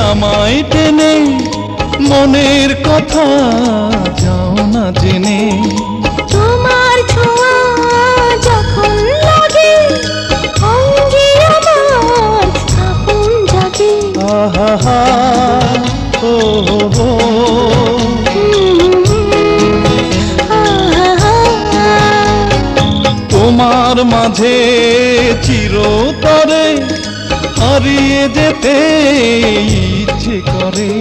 আমায় টেনে মনের কথা যাও না জেনে। তোমার ছোঁয়া যখন লাগে অঙ্গে আমার আপন জাগে। আহা ও হো তোমার মাঝে চিরতরে হারিয়ে যেতে ইচ্ছে করে।